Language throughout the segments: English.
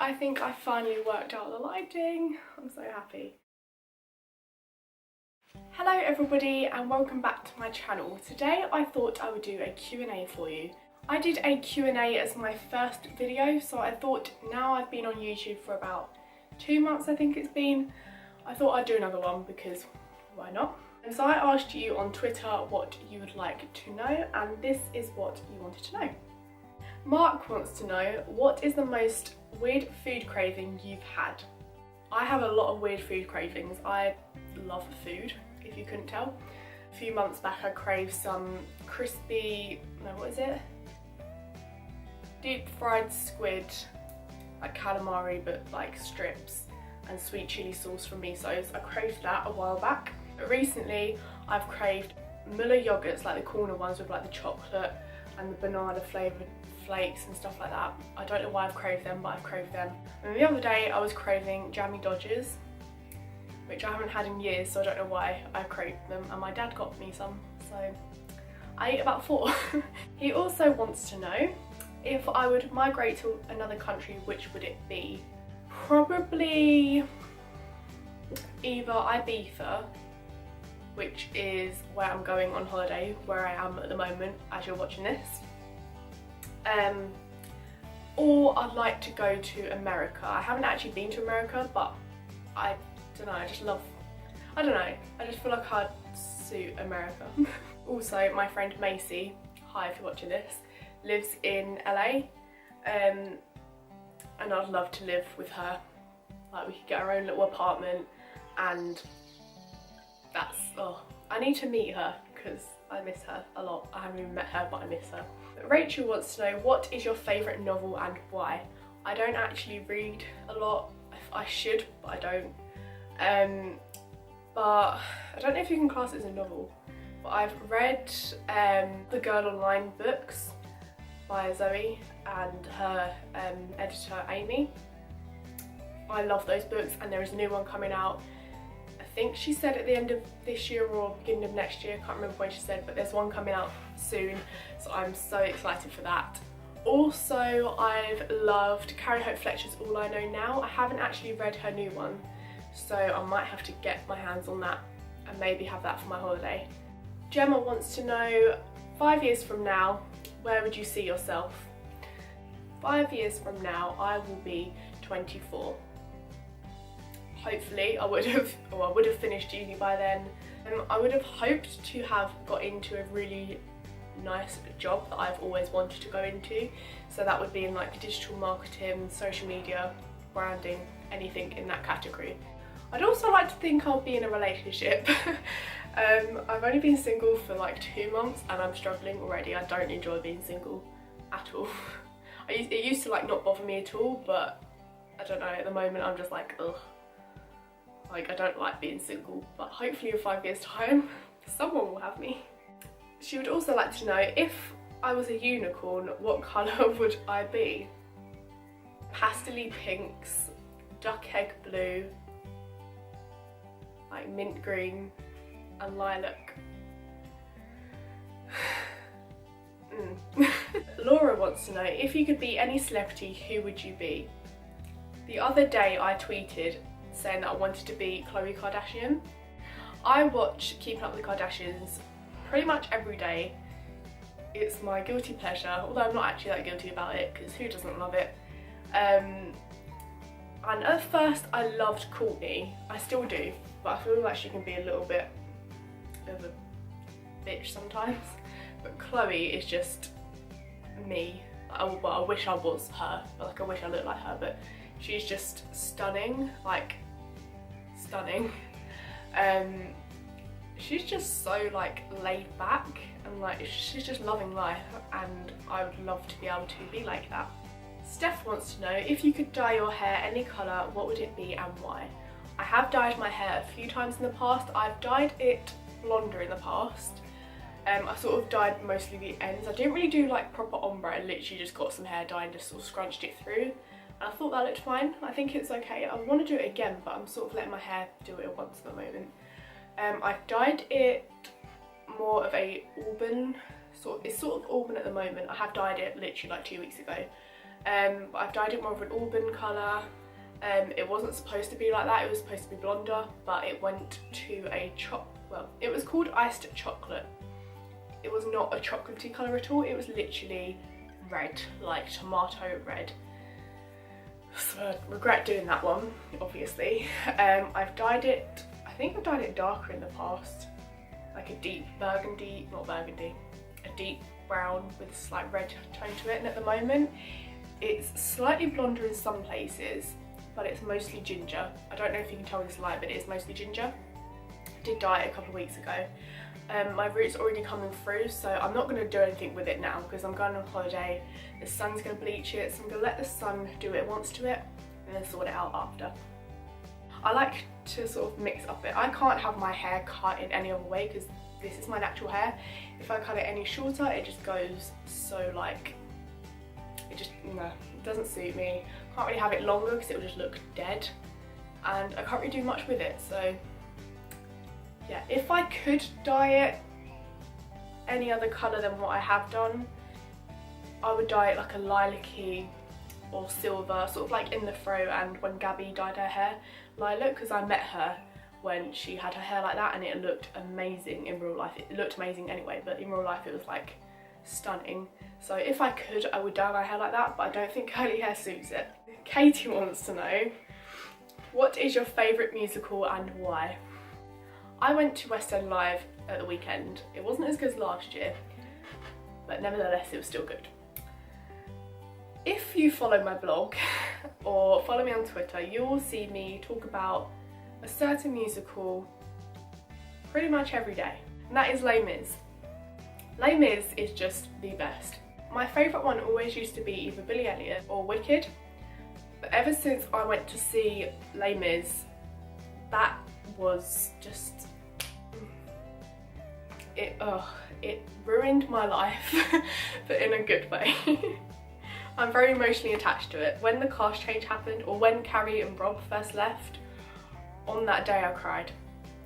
I think I finally worked out the lighting. I'm so happy. Hello everybody and welcome back to my channel. Today I thought I would do a Q&A for you. I did a Q&A as my first video, so I thought now I've been on YouTube for about 2 months, I think it's been, I thought I'd do another one because why not? And so I asked you on Twitter what you would like to know, and this is what you wanted to know. Mark wants to know, what is the most weird food craving you've had? I have a lot of weird food cravings. I love food, if you couldn't tell. A few months back I craved some crispy, no, what is it? Deep fried squid, like calamari but like strips, and sweet chilli sauce from Miso's. I craved that a while back. But recently I've craved Muller yogurts, like the corner ones with like the chocolate and the banana flavoured flakes and stuff like that. I don't know why I've craved them, but I've craved them. And the other day I was craving jammy Dodgers, which I haven't had in years, so I don't know why I craved them, and my dad got me some, so I ate about 4. He also wants to know, if I would migrate to another country, which would it be? Probably either Ibiza, which is where I'm going on holiday, where I am at the moment as you're watching this, or I'd like to go to America. I haven't actually been to America, but I don't know, I just feel like I'd suit America. Also, my friend Macy, hi if you're watching this, lives in LA, and I'd love to live with her. Like, we could get our own little apartment, and that's, I need to meet her because I miss her a lot. I haven't even met her, but I miss her. Rachel wants to know, what is your favourite novel and why? I don't actually read a lot. I should, but I don't. But I don't know if you can class it as a novel, but I've read the Girl Online books by Zoe and her editor Amy. I love those books, and there is a new one coming out. I think she said at the end of this year or beginning of next year, I can't remember when she said, but there's one coming out soon, so I'm so excited for that. Also, I've loved Carrie Hope Fletcher's All I Know Now. I haven't actually read her new one, so I might have to get my hands on that and maybe have that for my holiday. Gemma wants to know, 5 years from now, where would you see yourself? 5 years from now, I will be 24. Hopefully I would have finished uni by then. I would have hoped to have got into a really nice job that I've always wanted to go into, so that would be in like digital marketing, social media, branding, anything in that category. I'd also like to think I'll be in a relationship. I've only been single for like 2 months and I'm struggling already. I don't enjoy being single at all. It used to like not bother me at all, but I don't know, at the moment I'm just like, ugh. Like, I don't like being single, but hopefully in 5 years time someone will have me. She would also like to know, if I was a unicorn, what colour would I be? Pastel-y pinks, duck egg blue, like mint green and lilac. Laura wants to know, if you could be any celebrity, who would you be? The other day I tweeted saying that I wanted to be Khloe Kardashian. I watch Keeping Up with the Kardashians pretty much every day. It's my guilty pleasure, although I'm not actually that guilty about it because who doesn't love it? And at first I loved Kourtney, I still do, but I feel like she can be a little bit of a bitch sometimes. But Khloe is just me. Well, I wish I was her, like I wish I looked like her, but she's just stunning, like stunning. She's just so like laid back and like she's just loving life, and I would love to be able to be like that. Steph wants to know, if you could dye your hair any colour, what would it be and why? I have dyed my hair a few times in the past. I've dyed it blonder in the past. I sort of dyed mostly the ends. I didn't really do like proper ombre. I literally just got some hair dye and just sort of scrunched it through. And I thought that looked fine. I think it's okay. I want to do it again, but I'm sort of letting my hair do it once at the moment. I've dyed it more of a auburn, it's sort of auburn at the moment. I have dyed it literally like 2 weeks ago. But I've dyed it more of an auburn colour. It wasn't supposed to be like that, it was supposed to be blonder, but it went to a it was called iced chocolate. It was not a chocolatey colour at all, it was literally red, like tomato red. So I regret doing that one, obviously. I've dyed it, I think I've dyed it darker in the past, like a deep burgundy, not burgundy, a deep brown with a slight red tone to it, and at the moment it's slightly blonder in some places, but it's mostly ginger. I don't know if you can tell in this light, but it is mostly ginger. I did dye it a couple of weeks ago. My root's already coming through, so I'm not going to do anything with it now because I'm going on holiday. The sun's going to bleach it, so I'm going to let the sun do what it wants to it and then sort it out after. I like to sort of mix up it. I can't have my hair cut in any other way because this is my natural hair. If I cut it any shorter, it just goes so like, no, it doesn't suit me. Can't really have it longer because it will just look dead, and I can't really do much with it. So yeah, if I could dye it any other colour than what I have done, I would dye it like a lilac-y or silver, sort of like in the fro, and when Gabby dyed her hair lilac, because I met her when she had her hair like that and it looked amazing in real life. It looked amazing anyway, but in real life it was like stunning. So if I could, I would dye my hair like that, but I don't think curly hair suits it. Katie wants to know, what is your favourite musical and why? I went to West End Live at the weekend. It wasn't as good as last year, but nevertheless it was still good. If you follow my blog or follow me on Twitter, you will see me talk about a certain musical pretty much every day, and that is Les Mis. Les Mis is just the best. My favourite one always used to be either Billy Elliot or Wicked, but ever since I went to see Les Mis, that was just, it ruined my life, but in a good way. I'm very emotionally attached to it. When the cast change happened, or when Carrie and Rob first left, on that day I cried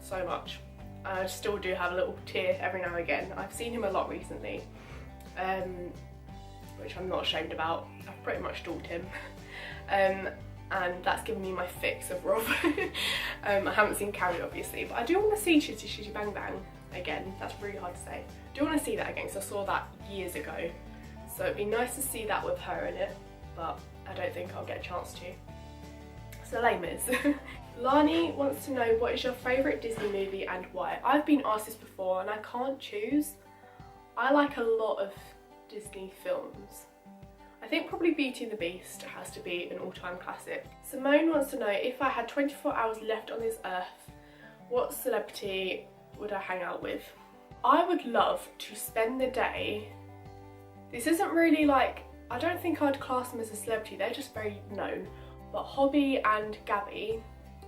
so much. And I still do have a little tear every now and again. I've seen him a lot recently, which I'm not ashamed about. I've pretty much stalked him. And that's given me my fix of Rob. I haven't seen Carrie obviously, but I do want to see Chitty Chitty Bang Bang again. That's really hard to say. I do want to see that again because I saw that years ago. So it'd be nice to see that with her in it, but I don't think I'll get a chance to. So Les Mis. Lani wants to know, what is your favourite Disney movie and why? I've been asked this before and I can't choose. I like a lot of Disney films. I think probably Beauty and the Beast has to be an all-time classic. Simone wants to know, if I had 24 hours left on this earth, what celebrity would I hang out with? I would love to spend the day. This isn't really like, I don't think I'd class them as a celebrity, they're just very known. But Hobby and Gabby,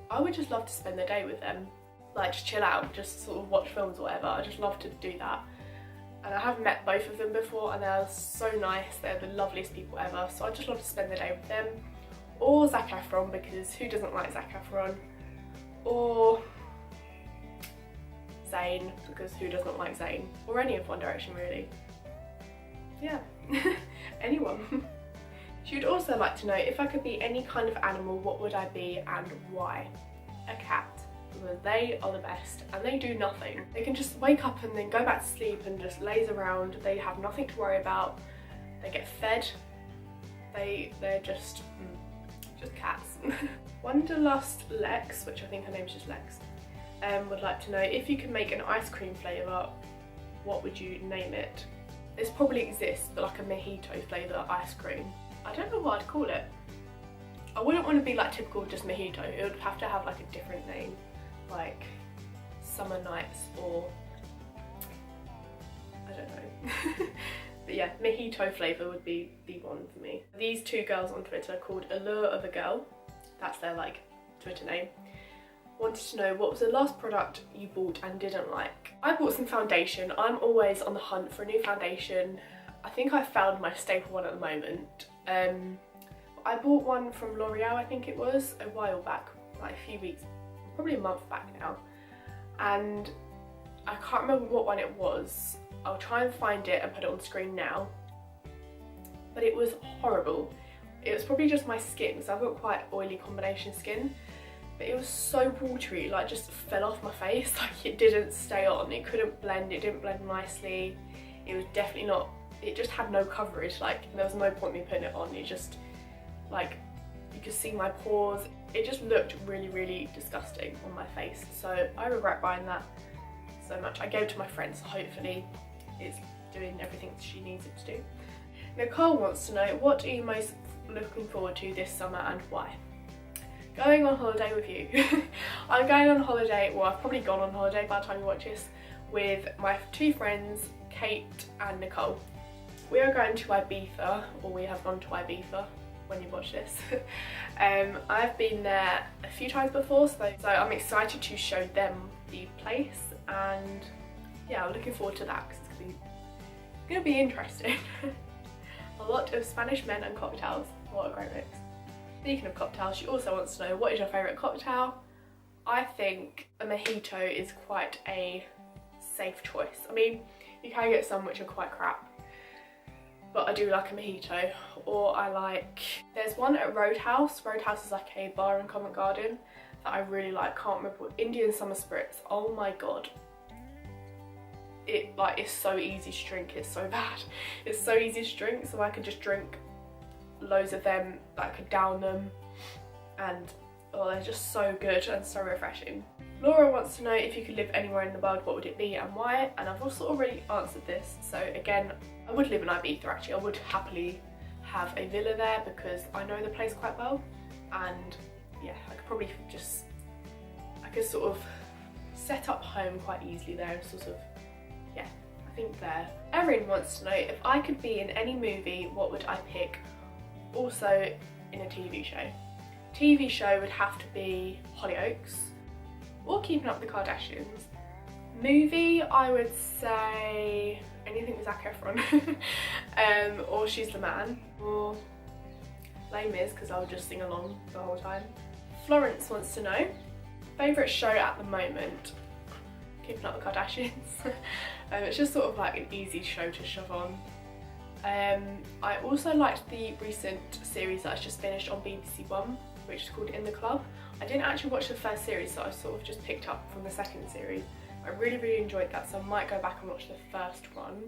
I would just love to spend the day with them. Like just chill out, just sort of watch films or whatever. I just love to do that. And I have met both of them before and they're so nice, they're the loveliest people ever. So I'd just love to spend the day with them. Or Zac Efron, because who doesn't like Zac Efron? Or Zayn, because who doesn't like Zayn? Or any of One Direction really. Yeah, anyone. She would also like to know, if I could be any kind of animal, what would I be and why? A cat, because they are the best and they do nothing. They can just wake up and then go back to sleep and just laze around. They have nothing to worry about. They get fed. They're just cats. Wanderlust Lex, which I think her name's just Lex, would like to know, if you could make an ice cream flavour, what would you name it? This probably exists, but like a mojito flavour ice cream. I don't know what I'd call it. I wouldn't want to be like typical just mojito. It would have to have like a different name, like Summer Nights or I don't know. But yeah, mojito flavour would be the one for me. These two girls on Twitter called Allure of a Girl, that's their like Twitter name, wanted to know, what was the last product you bought and didn't like? I bought some foundation. I'm always on the hunt for a new foundation. I think I found my staple one at the moment. I bought one from L'Oreal, I think it was, a while back, like a few weeks, probably a month back now. And I can't remember what one it was. I'll try and find it and put it on screen now. But it was horrible. it was probably just my skin because I've got quite oily combination skin, but it was so watery, like just fell off my face. Like it didn't stay on, it couldn't blend, it didn't blend nicely. It was definitely not, it just had no coverage. Like there was no point me putting it on. It just, like, you could see my pores. It just looked really, really disgusting on my face. So I regret buying that so much. I gave it to my friend, so hopefully it's doing everything she needs it to do. Nicole wants to know, what are you most looking forward to this summer and why? Going on holiday with you. I'm going on holiday, well I've probably gone on holiday by the time you watch this, with my two friends, Kate and Nicole. We are going to Ibiza, or we have gone to Ibiza when you watch this. I've been there a few times before, so I'm excited to show them the place, and yeah, I'm looking forward to that because it's gonna be interesting. A lot of Spanish men and cocktails. What a great mix. Speaking of cocktails, she also wants to know, what is your favourite cocktail? I think a mojito is quite a safe choice. I mean, you can get some which are quite crap, but I do like a mojito. Or I like, there's one at Roadhouse. Roadhouse is like a bar in Covent Garden that I really like. Can't remember what, Indian Summer Spritz. Oh my god. It like is so easy to drink, it's so bad. It's so easy to drink, so I could just drink loads of them, I could down them, and oh, they're just so good and so refreshing. Laura wants to know, if you could live anywhere in the world, what would it be and why? And I've also already answered this. So again, I would live in Ibiza actually. I would happily have a villa there because I know the place quite well, and yeah, I could probably just, I could sort of set up home quite easily there and sort of, yeah, I think there. Erin wants to know, if I could be in any movie, what would I pick? Also in a TV show. TV show would have to be Hollyoaks or Keeping Up with the Kardashians. Movie, I would say anything with Zac Efron. Or She's the Man, or Les Mis, because I would just sing along the whole time. Florence wants to know, favourite show at the moment? Keeping Up with the Kardashians. It's just sort of like an easy show to shove on. I also liked the recent series that I just finished on BBC One, which is called In the Club. I didn't actually watch the first series, so I sort of just picked up from the second series. I really enjoyed that, so I might go back and watch the first one.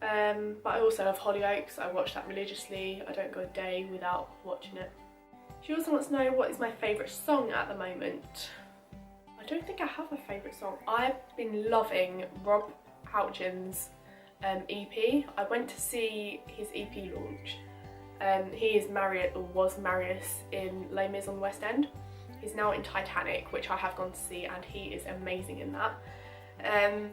But I also love Hollyoaks. I watch that religiously. I don't go a day without watching it. She also wants to know, what is my favourite song at the moment? I don't think I have a favourite song. I've been loving Rob Houchin's EP. I went to see his EP launch. He is Marius, or was Marius, in Les Mis on the West End. He's now in Titanic, which I have gone to see, and he is amazing in that.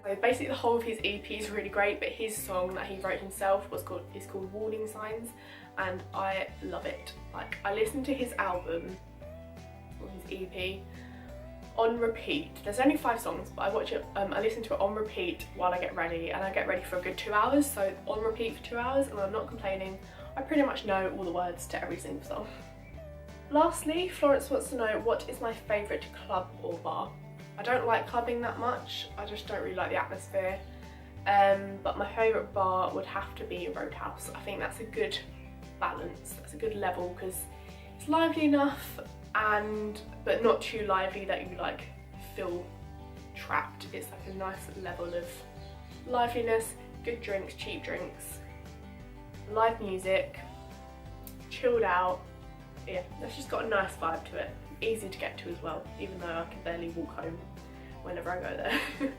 So basically the whole of his EP is really great, but his song that he wrote himself is called Warning Signs, and I love it. Like, I listened to his album, or his EP, on repeat. There's only 5 songs, but I watch it, I listen to it on repeat while I get ready, and I get ready for a good 2 hours, so on repeat for 2 hours, and I'm not complaining. I pretty much know all the words to every single song. Lastly, Florence wants to know, what is my favourite club or bar? I don't like clubbing that much, I just don't really like the atmosphere, but my favourite bar would have to be Roadhouse. I think that's a good balance, that's a good level, because it's lively enough, but not too lively that you like feel trapped. It's like a nice level of liveliness, good drinks, cheap drinks, live music, chilled out. Yeah, that's just got a nice vibe to it. Easy to get to as well, even though I can barely walk home whenever I go there.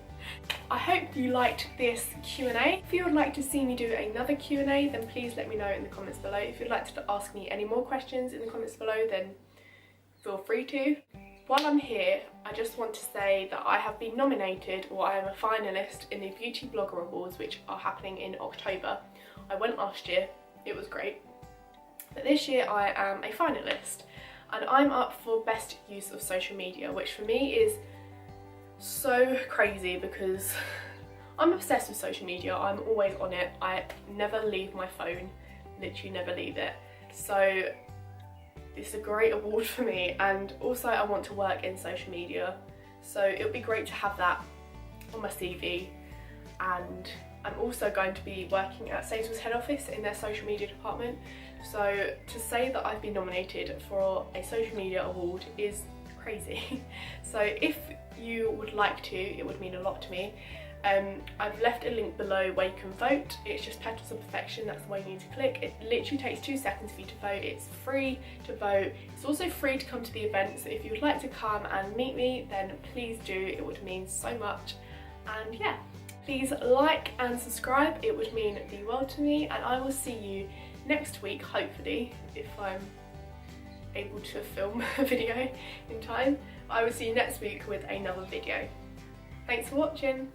I hope you liked this Q&A. If you would like to see me do another Q&A, then please let me know in the comments below. If you'd like to ask me any more questions in the comments below, then feel free to. While I'm here, I just want to say that I have been nominated, or I am a finalist in the Beauty Blogger Awards, which are happening in October. I went last year, it was great. But this year I am a finalist, and I'm up for best use of social media, which for me is so crazy because I'm obsessed with social media. I'm always on it. I never leave my phone, literally never leave it. So it's a great award for me, and also I want to work in social media, so it would be great to have that on my CV. And I'm also going to be working at Sainsbury's head office in their social media department, So to say that I've been nominated for a social media award is crazy. So if you would like to, it would mean a lot to me. I've left a link below where you can vote. It's just Petals of Perfection, that's the one you need to click. It literally takes 2 seconds for you to vote. It's free to vote. It's also free to come to the event, so if you would like to come and meet me, then please do. It would mean so much. And yeah, please like and subscribe. It would mean the world to me, and I will see you next week, hopefully, if I'm able to film a video in time. I will see you next week with another video. Thanks for watching.